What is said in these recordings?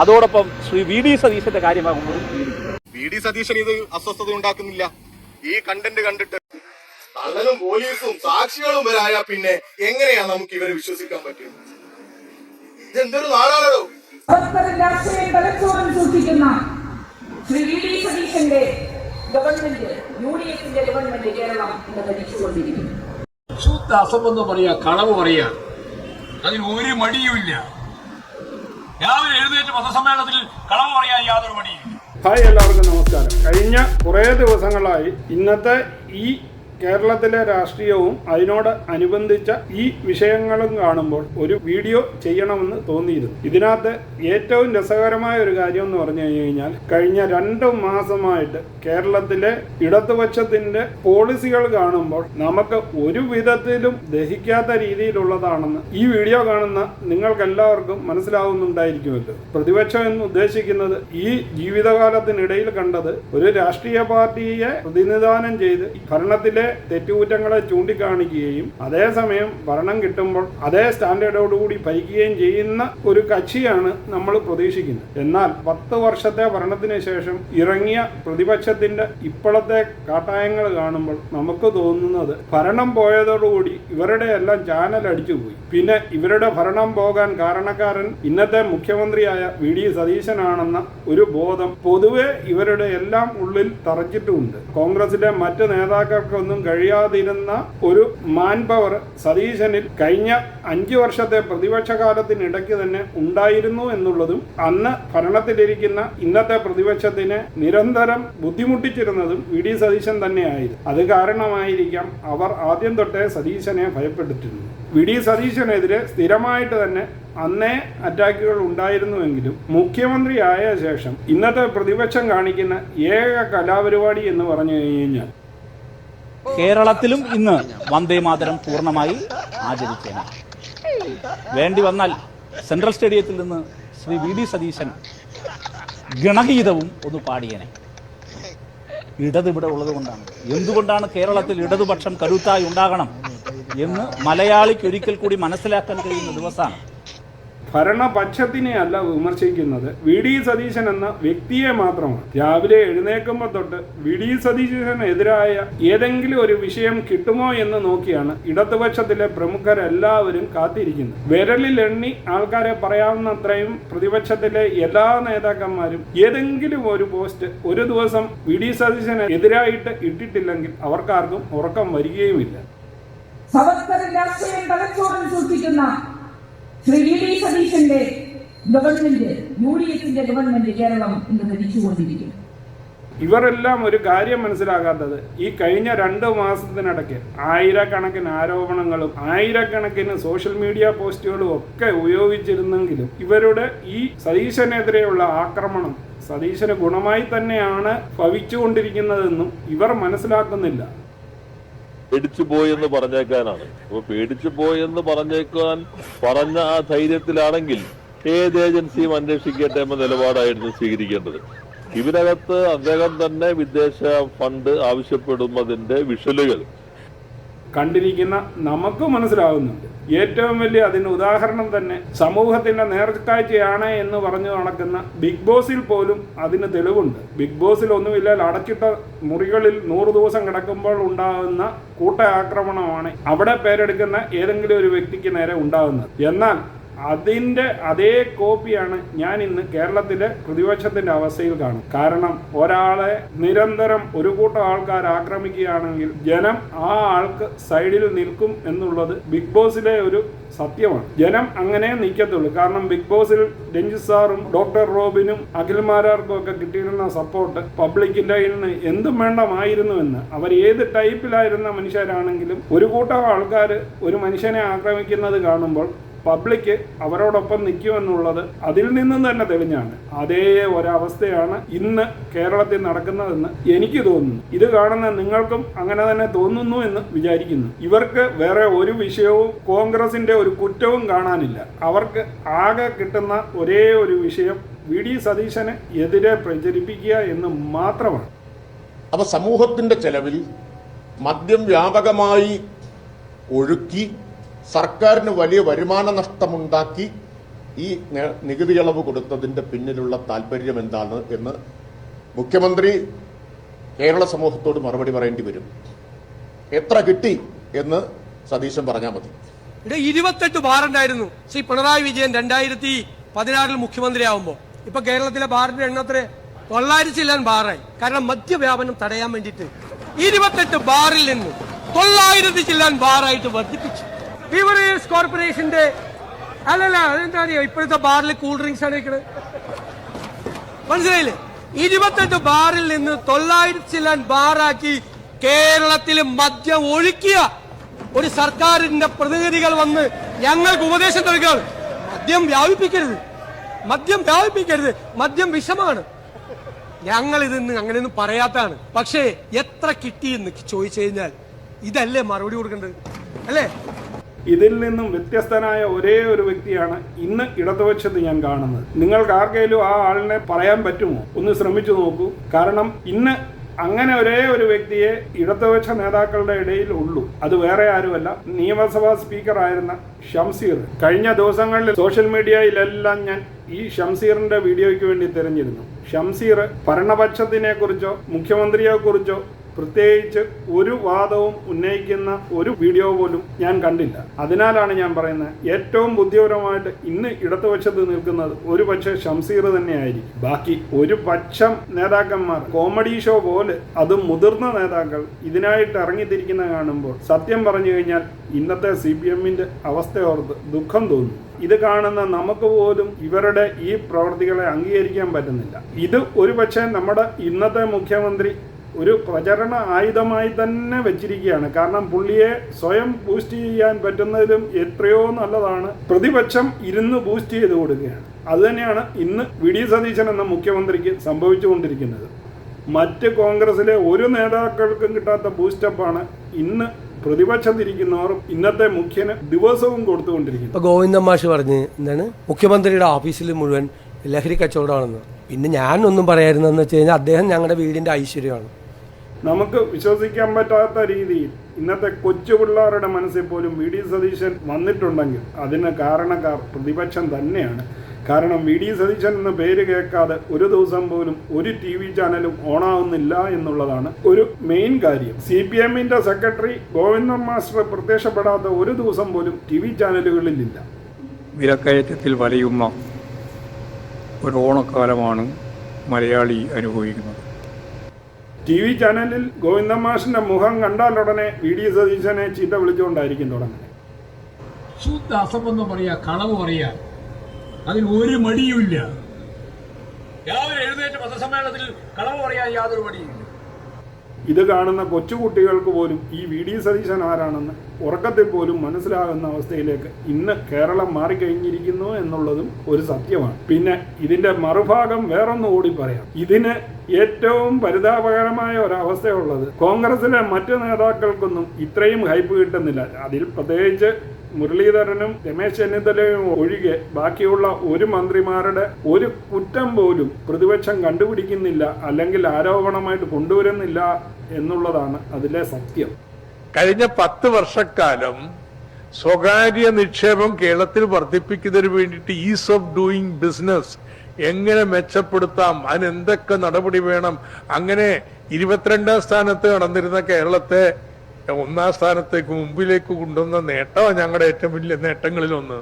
അതോടൊപ്പം Shri V D സതീശന്റെ കാര്യമാകുമ്പോൾ V D Satheesan ഇത് അസ്വസ്ഥത ഉണ്ടാക്കുന്നില്ല. ഈ കണ്ടന്റ് കണ്ടിട്ട് കള്ളനും പോലീസും സാക്ഷികളും വരായ പിന്നെ എങ്ങനെയാ നമുക്ക് ഇവരെ വിശ്വസിക്കാൻ പറ്റും? ഇതെന്തൊരു നാടാണോ? ശ്രീ വി ഡി സതീശന്റെ ഗവൺമെന്റ്, യുഡിഎഫിന്റെ ഗവൺമെന്റ് കേരളം ഇന്ന് ഭരിച്ചുകൊണ്ടിരിക്കുന്നു. ശുദ്ധ അസംബന്ധം പറയാ, കളവ് പറയാ, അതിന് ഒരു മടിയുമില്ല. രാവിലെ എഴുന്നേറ്റ് പത്രസമ്മേളനത്തിൽ കളവ് പറയാൻ യാതൊരു മടിയുമില്ല. ഹായ്, എല്ലാവർക്കും നമസ്കാരം. കഴിഞ്ഞ കുറേ ദിവസങ്ങളായി ഇന്നത്തെ ഈ കേരളത്തിലെ രാഷ്ട്രീയവും അതിനോട് അനുബന്ധിച്ച ഈ വിഷയങ്ങളും കാണുമ്പോൾ ഒരു വീഡിയോ ചെയ്യണമെന്ന് തോന്നിയിരുന്നു. ഇതിനകത്ത് ഏറ്റവും രസകരമായ ഒരു കാര്യം എന്ന് പറഞ്ഞു കഴിഞ്ഞാൽ, കഴിഞ്ഞ 2 മാസമായിട്ട് കേരളത്തിലെ ഇടതുപക്ഷത്തിന്റെ പോളിസികൾ കാണുമ്പോൾ നമുക്ക് ഒരു വിധത്തിലും ദഹിക്കാത്ത രീതിയിലുള്ളതാണെന്ന് ഈ വീഡിയോ കാണുന്ന നിങ്ങൾക്കെല്ലാവർക്കും മനസ്സിലാവുന്നുണ്ടായിരിക്കുമല്ലോ. പ്രതിപക്ഷം എന്ന് ഉദ്ദേശിക്കുന്നത് ഈ ജീവിതകാലത്തിനിടയിൽ കണ്ടത് ഒരു രാഷ്ട്രീയ പാർട്ടിയെ പ്രതിനിധാനം ചെയ്ത് ഭരണത്തിലെ തെറ്റുകുറ്റങ്ങളെ ചൂണ്ടിക്കാണിക്കുകയും അതേസമയം ഭരണം കിട്ടുമ്പോൾ അതേ സ്റ്റാൻഡേർഡോടുകൂടി ഭരിക്കുകയും ചെയ്യുന്ന ഒരു കക്ഷിയാണ് നമ്മൾ പ്രതീക്ഷിക്കുന്നത്. എന്നാൽ 10 വർഷത്തെ ഭരണത്തിന് ശേഷം ഇറങ്ങിയ പ്രതിപക്ഷത്തിന്റെ ഇപ്പോഴത്തെ കാട്ടായങ്ങൾ കാണുമ്പോൾ നമുക്ക് തോന്നുന്നത് ഭരണം പോയതോടുകൂടി ഇവരുടെ എല്ലാം ചാനൽ അടിച്ചുപോയി. പിന്നെ ഇവരുടെ ഭരണം പോകാൻ കാരണക്കാരൻ ഇന്നത്തെ മുഖ്യമന്ത്രിയായ വി ഡി സതീശനാണെന്ന ഒരു ബോധം പൊതുവെ ഇവരുടെ എല്ലാം ഉള്ളിൽ തറച്ചിട്ടുമുണ്ട്. കോൺഗ്രസിലെ മറ്റ് നേതാക്കൾക്കൊന്നും കഴിയാതിരുന്ന ഒരു മാൻ പവർ സതീശനിൽ കഴിഞ്ഞ 5 വർഷത്തെ പ്രതിപക്ഷ കാലത്തിനിടയ്ക്ക് തന്നെ ഉണ്ടായിരുന്നു എന്നുള്ളതും അന്ന് ഭരണത്തിലിരിക്കുന്ന ഇന്നത്തെ പ്രതിപക്ഷത്തിനെ നിരന്തരം ബുദ്ധിമുട്ടിച്ചിരുന്നതും വി ഡി സതീശൻ തന്നെയായിരുന്നു. അത് കാരണമായിരിക്കാം അവർ ആദ്യം തൊട്ടേ സതീശനെ ഭയപ്പെട്ടിരുന്നു. വി ഡി സതീശനെതിരെ സ്ഥിരമായിട്ട് തന്നെ അന്നേ അറ്റാക്കുകൾ ഉണ്ടായിരുന്നുവെങ്കിലും മുഖ്യമന്ത്രിയായ ശേഷം ഇന്നത്തെ പ്രതിപക്ഷം കാണിക്കുന്ന ഏക കലാപരിപാടി എന്ന് പറഞ്ഞു കഴിഞ്ഞാൽ കേരളത്തിലും ഇന്ന് വന്ദേമാതരം പൂർണ്ണമായി ആചരിച്ചേനെ. വേണ്ടി വന്നാൽ സെൻട്രൽ സ്റ്റേഡിയത്തിൽ നിന്ന് ശ്രീ വി ഡി സതീശൻ ഗണഗീതവും ഒന്ന് പാടിയേനെ. ഇടത് ഇവിടെ ഉള്ളത് കൊണ്ടാണ്. എന്തുകൊണ്ടാണ് കേരളത്തിൽ ഇടതുപക്ഷം കരുത്തായി ഉണ്ടാകണം എന്ന് മലയാളിക്ക് ഒരിക്കൽ കൂടി മനസ്സിലാക്കാൻ കഴിയുന്ന ദിവസമാണ്. ഭരണപക്ഷത്തിനെ അല്ല വിമർശിക്കുന്നത്, വി ഡി സതീശൻ എന്ന വ്യക്തിയെ മാത്രമാണ്. രാവിലെ എഴുന്നേൽക്കുമ്പോൾ തൊട്ട് വി ഡി സതീശനെതിരായ ഏതെങ്കിലും ഒരു വിഷയം കിട്ടുമോ എന്ന് നോക്കിയാണ് ഇടതുപക്ഷത്തിലെ പ്രമുഖരെല്ലാവരും കാത്തിരിക്കുന്നത്. വിരലിൽ എണ്ണി ആൾക്കാരെ പറയാവുന്നത്രയും പ്രതിപക്ഷത്തിലെ എല്ലാ നേതാക്കന്മാരും ഏതെങ്കിലും ഒരു പോസ്റ്റ് ഒരു ദിവസം വി ഡി സതീശന് എതിരായിട്ട് ഇട്ടിട്ടില്ലെങ്കിൽ അവർക്കാർക്കും ഉറക്കം വരികയുമില്ല. ശ്രീ വി ഡി സതീശന്റെ ഗവൺമെന്റ്, യുഡിഎഫിന്റെ ഗവൺമെന്റ് കേരളം ഇന്ന് ഭരിച്ചുകൊണ്ടിരിക്കുന്നു. ഇവരെല്ലാം ഒരു കാര്യം മനസ്സിലാകാത്തത്, ഈ കഴിഞ്ഞ 2 മാസത്തിനിടയ്ക്ക് ആയിരക്കണക്കിന് ആരോപണങ്ങളും ആയിരക്കണക്കിന് സോഷ്യൽ മീഡിയ പോസ്റ്റുകളും ഒക്കെ ഉപയോഗിച്ചിരുന്നെങ്കിലും ഇവരുടെ ഈ സതീശനെതിരെയുള്ള ആക്രമണം സതീശന് ഗുണമായി തന്നെയാണ് ഭവിച്ചുകൊണ്ടിരിക്കുന്നതെന്നും ഇവർ മനസ്സിലാക്കുന്നില്ല. പേടിച്ചു പോയെന്ന് പറഞ്ഞേക്കാനാണ്. അപ്പൊ പേടിച്ചു പോയെന്ന് പറഞ്ഞ ആ ധൈര്യത്തിലാണെങ്കിൽ ഏത് ഏജൻസിയും അന്വേഷിക്കട്ടെ എന്ന നിലപാടായിരുന്നു സ്വീകരിക്കേണ്ടത്. ഇതിനകത്ത് അദ്ദേഹം തന്നെ വിദേശ ഫണ്ട് ആവശ്യപ്പെടുന്നതിന്റെ വിഷ്വലുകൾ കണ്ടിരിക്കുന്ന നമുക്ക് മനസ്സിലാവുന്നുണ്ട്. ഏറ്റവും വലിയ അതിന് ഉദാഹരണം തന്നെ സമൂഹത്തിന്റെ നേർക്കാഴ്ചയാണ് എന്ന് പറഞ്ഞു നടക്കുന്ന ബിഗ് ബോസിൽ പോലും അതിന് തെളിവുണ്ട്. ബിഗ് ബോസിൽ ഒന്നുമില്ല, അടച്ചിട്ട മുറികളിൽ 100 ദിവസം കിടക്കുമ്പോൾ ഉണ്ടാകുന്ന കൂട്ട ആക്രമണമാണ് അവിടെ പേരെടുക്കുന്ന ഏതെങ്കിലും ഒരു വ്യക്തിക്ക് നേരെ ഉണ്ടാകുന്നത്. എന്നാൽ അതിൻ്റെ അതേ കോപ്പിയാണ് ഞാൻ ഇന്ന് കേരളത്തിലെ പ്രതിപക്ഷത്തിന്റെ അവസ്ഥയിൽ കാണും. കാരണം ഒരാളെ നിരന്തരം ഒരു കൂട്ടം ആൾക്കാർ ആക്രമിക്കുകയാണെങ്കിൽ ജനം ആ ആൾക്ക് സൈഡിൽ നിൽക്കും എന്നുള്ളത് ബിഗ് ബോസിലെ ഒരു സത്യമാണ്. ജനം അങ്ങനെ നിൽക്കത്തുള്ളൂ. കാരണം ബിഗ് ബോസിൽ രഞ്ജിത്ത് സാറും ഡോക്ടർ റോബിനും അഖിൽമാരാർക്കും ഒക്കെ കിട്ടിയിരുന്ന സപ്പോർട്ട് പബ്ലിക്കിന്റെ നിന്ന് എന്തും വേണ്ടമായിരുന്നുവെന്ന്. അവർ ഏത് ടൈപ്പിലായിരുന്ന മനുഷ്യരാണെങ്കിലും ഒരു കൂട്ടം ആൾക്കാർ ഒരു മനുഷ്യനെ ആക്രമിക്കുന്നത് കാണുമ്പോൾ പബ്ലിക് അവരോടൊപ്പം നിൽക്കുമെന്നുള്ളത് അതിൽ നിന്നും തന്നെ തെളിഞ്ഞാണ്. അതേ ഒരവസ്ഥയാണ് ഇന്ന് കേരളത്തിൽ നടക്കുന്നതെന്ന് എനിക്ക് തോന്നുന്നു. ഇത് കാണുന്ന നിങ്ങൾക്കും അങ്ങനെ തന്നെ തോന്നുന്നു എന്ന് വിചാരിക്കുന്നു. ഇവർക്ക് വേറെ ഒരു വിഷയവും കോൺഗ്രസിന്റെ ഒരു കുറ്റവും കാണാനില്ല. അവർക്ക് ആകെ കിട്ടുന്ന ഒരേ ഒരു വിഷയം വി ഡി സതീശന് എതിരെ പ്രചരിപ്പിക്കുക എന്ന് മാത്രമാണ്. അപ്പോൾ സമൂഹത്തിന്റെ ചെലവിൽ മദ്യം വ്യാപകമായി ഒഴുക്കി സർക്കാരിന് വലിയ വരുമാന നഷ്ടമുണ്ടാക്കി ഈ നികുതി ഇളവ് കൊടുത്തതിൻ്റെ പിന്നിലുള്ള താല്പര്യം എന്താണ് എന്ന് മുഖ്യമന്ത്രി കേരള സമൂഹത്തോട് മറുപടി പറയേണ്ടി വരും. എത്ര കിട്ടി എന്ന് സതീശൻ പറഞ്ഞാൽ മതി. ഇവിടെ 28 ബാറുണ്ടായിരുന്നു ശ്രീ പിണറായി വിജയൻ 2016 മുഖ്യമന്ത്രിയാവുമ്പോൾ. ഇപ്പൊ കേരളത്തിലെ ബാറിന്റെ എണ്ണത്തിന് 900 ചില്ലാൻ ബാറായി. കാരണം മദ്യവ്യാപനം തടയാൻ വേണ്ടിയിട്ട് 28 ബാറിൽ നിന്ന് 900 ചില്ലാൻ ബാറായിട്ട് വർദ്ധിപ്പിച്ചു. ബീവറേജ് കോർപ്പറേഷന്റെ അല്ലല്ല അതെന്താ അറിയോ, ഇപ്പോഴത്തെ ബാറിൽ കൂൾ ഡ്രിങ്ക്സ് ആണ് വെക്കുന്നത്. മനസ്സിലായില്ലേ? 28 ബാറിൽ നിന്ന് 900 ചില്ലാൻ ബാറാക്കി കേരളത്തിൽ മദ്യം ഒഴുക്കിയ ഒരു സർക്കാരിന്റെ പ്രതിനിധികൾ വന്ന് ഞങ്ങൾക്ക് ഉപദേശം നൽകുകയാണ്. മദ്യം വ്യാപിപ്പിക്കരുത്, മദ്യം വ്യാപിപ്പിക്കരുത്, മദ്യം വിഷമാണ്. ഞങ്ങൾ ഇതിന്ന് അങ്ങനെയൊന്നും പറയാത്തതാണ്. പക്ഷേ എത്ര കിട്ടിയെന്ന് ചോദിച്ചു കഴിഞ്ഞാൽ ഇതല്ലേ മറുപടി കൊടുക്കേണ്ടത്, അല്ലേ? ഇതിൽ നിന്നും വ്യത്യസ്തനായ ഒരേ ഒരു വ്യക്തിയാണ് ഇന്ന് ഇടതുപക്ഷത്ത് ഞാൻ കാണുന്നത്. നിങ്ങൾക്ക് ആർക്കെങ്കിലും ആ ആളിനെ പറയാൻ പറ്റുമോ? ഒന്ന് ശ്രമിച്ചു നോക്കൂ. കാരണം ഇന്ന് അങ്ങനെ ഒരേ ഒരു വ്യക്തിയെ ഇടതുപക്ഷ നേതാക്കളുടെ ഇടയിൽ ഉള്ളൂ. അത് വേറെ ആരുമല്ല, നിയമസഭാ സ്പീക്കറായിരുന്ന ഷംസീർ. കഴിഞ്ഞ ദിവസങ്ങളിൽ സോഷ്യൽ മീഡിയയിലെല്ലാം ഞാൻ ഈ ഷംസീറിന്റെ വീഡിയോയ്ക്ക് വേണ്ടി തിരഞ്ഞിരുന്നു. ഷംസീർ ഭരണപക്ഷത്തിനെ കുറിച്ചോ മുഖ്യമന്ത്രിയെ കുറിച്ചോ പ്രത്യേകിച്ച് ഒരു വാദവും ഉന്നയിക്കുന്ന ഒരു വീഡിയോ പോലും ഞാൻ കണ്ടില്ല. അതിനാലാണ് ഞാൻ പറയുന്നത്, ഏറ്റവും ബുദ്ധിപരമായിട്ട് ഇന്ന് ഇടതുപക്ഷത്ത് നിൽക്കുന്നത് ഒരു പക്ഷേ ഷംസീർ തന്നെയായിരിക്കും. ബാക്കി ഒരു പക്ഷം നേതാക്കന്മാർ കോമഡി ഷോ പോലെ, അതും മുതിർന്ന നേതാക്കൾ ഇതിനായിട്ട് ഇറങ്ങിത്തിരിക്കുന്ന കാണുമ്പോൾ സത്യം പറഞ്ഞു കഴിഞ്ഞാൽ ഇന്നത്തെ CPM-ന്റെ അവസ്ഥയോർത്ത് ദുഃഖം തോന്നുന്നു. ഇത് കാണുന്ന നമുക്ക് പോലും ഇവരുടെ ഈ പ്രവർത്തികളെ അംഗീകരിക്കാൻ പറ്റുന്നില്ല. ഇത് ഒരു പക്ഷേ നമ്മുടെ ഇന്നത്തെ മുഖ്യമന്ത്രി ഒരു പ്രചരണ ആയുധമായി തന്നെ വെച്ചിരിക്കുകയാണ്. കാരണം പുള്ളിയെ സ്വയം ബൂസ്റ്റ് ചെയ്യാൻ പറ്റുന്നതിലും എത്രയോ നല്ലതാണ് പ്രതിപക്ഷം ഇരുന്ന് ബൂസ്റ്റ് ചെയ്ത് കൊടുക്കുകയാണ്. അതുതന്നെയാണ് ഇന്ന് VD സതീശൻ എന്ന മുഖ്യമന്ത്രിക്ക് സംഭവിച്ചുകൊണ്ടിരിക്കുന്നത്. മറ്റ് കോൺഗ്രസിലെ ഒരു നേതാക്കൾക്കും കിട്ടാത്ത ബൂസ്റ്റപ്പാണ് ഇന്ന് പ്രതിപക്ഷത്തിരിക്കുന്നവർ ഇന്നത്തെ മുഖ്യന് ദിവസവും കൊടുത്തുകൊണ്ടിരിക്കുന്നു. ഇപ്പൊ ഗോവിന്ദൻ മാഷ് പറഞ്ഞ് എന്താണ് മുഖ്യമന്ത്രിയുടെ ഓഫീസിൽ മുഴുവൻ ലഹരി കച്ചവടമാണെന്ന്. പിന്നെ ഞാനൊന്നും പറയായിരുന്നെന്ന് വെച്ച് കഴിഞ്ഞാൽ അദ്ദേഹം ഞങ്ങളുടെ വീടിന്റെ ഐശ്വര്യമാണ്. നമുക്ക് വിശ്വസിക്കാൻ പറ്റാത്ത രീതിയിൽ ഇന്നത്തെ കൊച്ചു പിള്ളേരുടെ മനസ്സിൽ പോലും VD സതീശൻ വന്നിട്ടുണ്ടെങ്കിൽ അതിന് കാരണക്കാർ പ്രതിപക്ഷം തന്നെയാണ്. കാരണം VD സതീശൻ എന്ന പേര് കേൾക്കാതെ ഒരു ദിവസം പോലും ഒരു TV ചാനലും ഓണാവുന്നില്ല എന്നുള്ളതാണ് ഒരു മെയിൻ കാര്യം. CPM-ന്റെ സെക്രട്ടറി ഗോവിന്ദൻ മാസ്റ്റർ പ്രത്യക്ഷപ്പെടാത്ത ഒരു ദിവസം പോലും TV ചാനലുകളിലില്ല. വിലക്കയറ്റത്തിൽ വലയുന്ന ഒരു ഓണക്കാലമാണ് മലയാളി അനുഭവിക്കുന്നത്. TV ചാനലിൽ ഗോവിന്ദൻ മാഷിന്റെ മുഖം കണ്ടാലുടനെ VD സതീശനെ ചീത്ത വിളിച്ചുകൊണ്ടായിരിക്കും തുടങ്ങുന്നത്. ശുദ്ധ അസംബന്ധം പറയാ, കളവ് പറയാ, അതിന് ഒരു മടിയുമില്ല. രാവിലെ എഴുന്നേറ്റ് പത്രസമ്മേളനത്തിൽ കളവ് പറയാൻ യാതൊരു മടിയുമില്ല. ഇത് കാണുന്ന കൊച്ചുകുട്ടികൾക്ക് പോലും ഈ VD സതീശൻ ആരാണെന്ന് ഉറക്കത്തിൽ പോലും മനസ്സിലാകുന്ന അവസ്ഥയിലേക്ക് ഇന്ന് കേരളം മാറിക്കഴിഞ്ഞിരിക്കുന്നു എന്നുള്ളതും ഒരു സത്യമാണ്. പിന്നെ ഇതിന്റെ മറുഭാഗം വേറൊന്നുകൂടി പറയാം. ഇതിന് ഏറ്റവും പരിതാപകരമായ ഒരവസ്ഥയുള്ളത് കോൺഗ്രസിലെ മറ്റു നേതാക്കൾക്കൊന്നും ഇത്രയും ഹൈപ്പ് കിട്ടുന്നില്ല. അതിൽ പ്രത്യേകിച്ച് മുരളീധരനും രമേശ് ചെന്നിത്തലയും ഒഴികെ ബാക്കിയുള്ള ഒരു മന്ത്രിമാരുടെ ഒരു കുറ്റം പോലും പ്രതിപക്ഷം കണ്ടുപിടിക്കുന്നില്ല, അല്ലെങ്കിൽ ആരോപണമായിട്ട് കൊണ്ടുവരുന്നില്ല എന്നുള്ളതാണ് അതിലെ സത്യം. കഴിഞ്ഞ 10 വർഷക്കാലം സ്വകാര്യ നിക്ഷേപം കേരളത്തിൽ വർദ്ധിപ്പിക്കുന്നതിന് വേണ്ടിയിട്ട് ഈസ് ഓഫ് ഡൂയിങ് ബിസിനസ് എങ്ങനെ മെച്ചപ്പെടുത്താം, അതിനെന്തൊക്കെ നടപടി വേണം, അങ്ങനെ 22ാം സ്ഥാനത്ത് നടന്നിരുന്ന കേരളത്തെ 1ാം സ്ഥാനത്തേക്ക് മുമ്പിലേക്ക് കൊണ്ടുവന്ന നേട്ടമാണ് ഞങ്ങളുടെ ഏറ്റവും വലിയ നേട്ടങ്ങളിലൊന്ന്.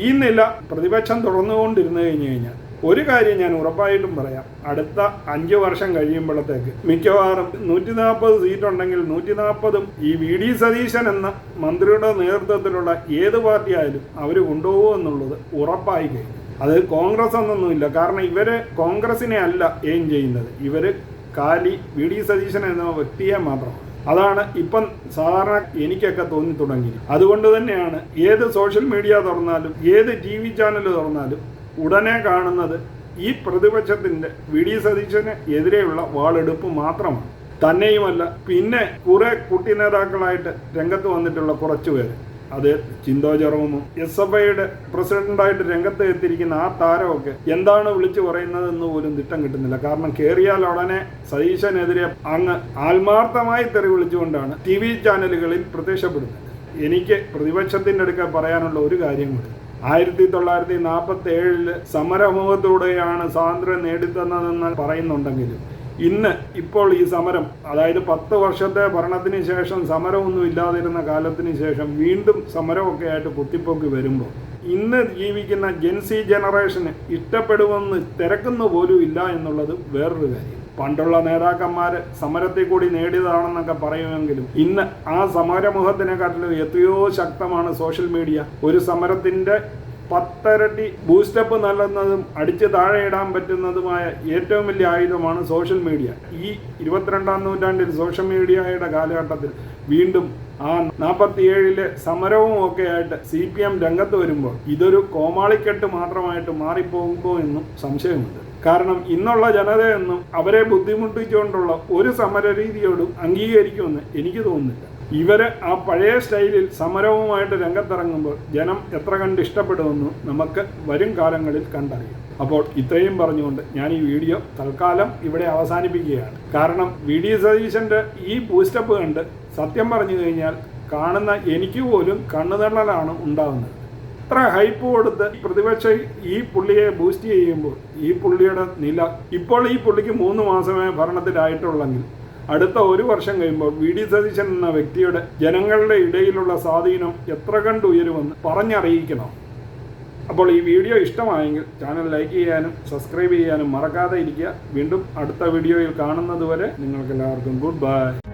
ഈ നില പ്രതിപക്ഷം തുടർന്നുകൊണ്ടിരുന്നു കഴിഞ്ഞാൽ ഒരു കാര്യം ഞാൻ ഉറപ്പായിട്ടും പറയാം, അടുത്ത 5 വർഷം കഴിയുമ്പോഴത്തേക്ക് മിക്കവാറും 140 സീറ്റുണ്ടെങ്കിൽ 140ഉം ഈ VD സതീശൻ എന്ന മന്ത്രിയുടെ നേതൃത്വത്തിലുള്ള ഏത് പാർട്ടി ആയാലും അവർ കൊണ്ടുപോകുമെന്നുള്ളത് ഉറപ്പായി കഴിഞ്ഞു. അത് കോൺഗ്രസ് എന്നൊന്നുമില്ല. കാരണം ഇവര് കോൺഗ്രസിനെ അല്ല എയിം ചെയ്യുന്നത്, ഇവര് കാലി VD സതീശൻ എന്ന വ്യക്തിയെ മാത്രമാണ്. അതാണ് ഇപ്പം സാധാരണ എനിക്കൊക്കെ തോന്നി തുടങ്ങി. അതുകൊണ്ട് തന്നെയാണ് ഏത് സോഷ്യൽ മീഡിയ തുറന്നാലും ഏത് TV ചാനൽ തുറന്നാലും ഉടനെ കാണുന്നത് ഈ പ്രതിപക്ഷത്തിന്റെ VD സതീശന് എതിരെയുള്ള വാളെടുപ്പ് മാത്രമാണ്. തന്നെയുമല്ല, പിന്നെ കുറെ കുട്ടി നേതാക്കളായിട്ട് രംഗത്ത് വന്നിട്ടുള്ള കുറച്ചുപേര്, അത് ചിന്തോ ജെറോമും SFIയുടെ പ്രസിഡന്റായിട്ട് രംഗത്ത് എത്തിയിരിക്കുന്ന ആ താരമൊക്കെ എന്താണ് വിളിച്ചു പറയുന്നതെന്ന് പോലും തിട്ടം കിട്ടുന്നില്ല. കാരണം കയറിയാൽ ഉടനെ സതീശനെതിരെ അങ്ങ് ആത്മാർത്ഥമായി തെറി വിളിച്ചുകൊണ്ടാണ് TV ചാനലുകളിൽ പ്രത്യക്ഷപ്പെടുന്നത്. എനിക്ക് പ്രതിപക്ഷത്തിൻ്റെ അടുക്ക പറയാനുള്ള ഒരു കാര്യം കൂടി, 1947 സമരമുഖത്തൂടെയാണ് സ്വാതന്ത്ര്യം നേടിത്തന്നതെന്ന് പറയുന്നുണ്ടെങ്കിലും ഇപ്പോൾ ഈ സമരം, അതായത് 10 വർഷത്തെ ഭരണത്തിന് ശേഷം സമരമൊന്നും ഇല്ലാതിരുന്ന കാലത്തിന് ശേഷം വീണ്ടും സമരമൊക്കെ ആയിട്ട് കുത്തിപ്പൊക്കി വരുമ്പോൾ ഇന്ന് ജീവിക്കുന്ന ജെൻസി ജനറേഷന് ഇഷ്ടപ്പെടുമെന്ന് തിരക്കുന്ന പോലും ഇല്ല എന്നുള്ളത് വേറൊരു കാര്യം. പണ്ടുള്ള നേതാക്കന്മാര് സമരത്തിൽ കൂടി നേടിയതാണെന്നൊക്കെ പറയുമെങ്കിലും ഇന്ന് ആ സമരമുഖത്തിനെക്കാട്ടിലും എത്രയോ ശക്തമാണ് സോഷ്യൽ മീഡിയ. ഒരു സമരത്തിന്റെ 10 ഇരട്ടി ബൂസ്റ്റപ്പ് നൽകുന്നതും അടിച്ച് താഴെയിടാൻ പറ്റുന്നതുമായ ഏറ്റവും വലിയ ആയുധമാണ് സോഷ്യൽ മീഡിയ. ഈ 22ാം നൂറ്റാണ്ടിൽ സോഷ്യൽ മീഡിയയുടെ കാലഘട്ടത്തിൽ വീണ്ടും ആ 47 സമരവും ഒക്കെ ആയിട്ട് CPM രംഗത്ത് വരുമ്പോൾ ഇതൊരു കോമാളിക്കെട്ട് മാത്രമായിട്ട് മാറിപ്പോകുമ്പോൾ എന്നും സംശയമുണ്ട്. കാരണം ഇന്നുള്ള ജനതയൊന്നും അവരെ ബുദ്ധിമുട്ടിച്ചുകൊണ്ടുള്ള ഒരു സമരരീതിയോടും അംഗീകരിക്കുമെന്ന് എനിക്ക് തോന്നുന്നില്ല. ഇവര് ആ പഴയ സ്റ്റൈലിൽ സമരവുമായിട്ട് രംഗത്തിറങ്ങുമ്പോൾ ജനം എത്ര കണ്ട് ഇഷ്ടപ്പെടുമെന്ന് നമുക്ക് വരും കാലങ്ങളിൽ കണ്ടറിയാം. അപ്പോൾ ഇത്രയും പറഞ്ഞുകൊണ്ട് ഞാൻ ഈ വീഡിയോ തൽക്കാലം ഇവിടെ അവസാനിപ്പിക്കുകയാണ്. കാരണം VD സതീശൻ്റെ ഈ ബൂസ്റ്റപ്പ് കണ്ട് സത്യം പറഞ്ഞു കഴിഞ്ഞാൽ കാണുന്ന എനിക്ക് പോലും കണ്ണുതള്ളലാണ് ഉണ്ടാകുന്നത്. ഇത്ര ഹൈപ്പ് കൊടുത്ത് പ്രതിപക്ഷം ഈ പുള്ളിയെ ബൂസ്റ്റ് ചെയ്യുമ്പോൾ ഈ പുള്ളിയുടെ നില ഇപ്പോൾ ഈ പുള്ളിക്ക് 3 മാസമേ ഭരണത്തിലായിട്ടുള്ളെങ്കിൽ അടുത്ത 1 വർഷം കഴിയുമ്പോൾ VD സതീശൻ എന്ന വ്യക്തിയുടെ ജനങ്ങളുടെ ഇടയിലുള്ള സ്വാധീനം എത്ര കണ്ട് ഉയരുമെന്ന് പറഞ്ഞറിയിക്കണം. അപ്പോൾ ഈ വീഡിയോ ഇഷ്ടമായെങ്കിൽ ചാനൽ ലൈക്ക് ചെയ്യാനും സബ്സ്ക്രൈബ് ചെയ്യാനും മറക്കാതെ ഇരിക്കുക. വീണ്ടും അടുത്ത വീഡിയോയിൽ കാണുന്നത് വരെ നിങ്ങൾക്കെല്ലാവർക്കും ഗുഡ് ബൈ.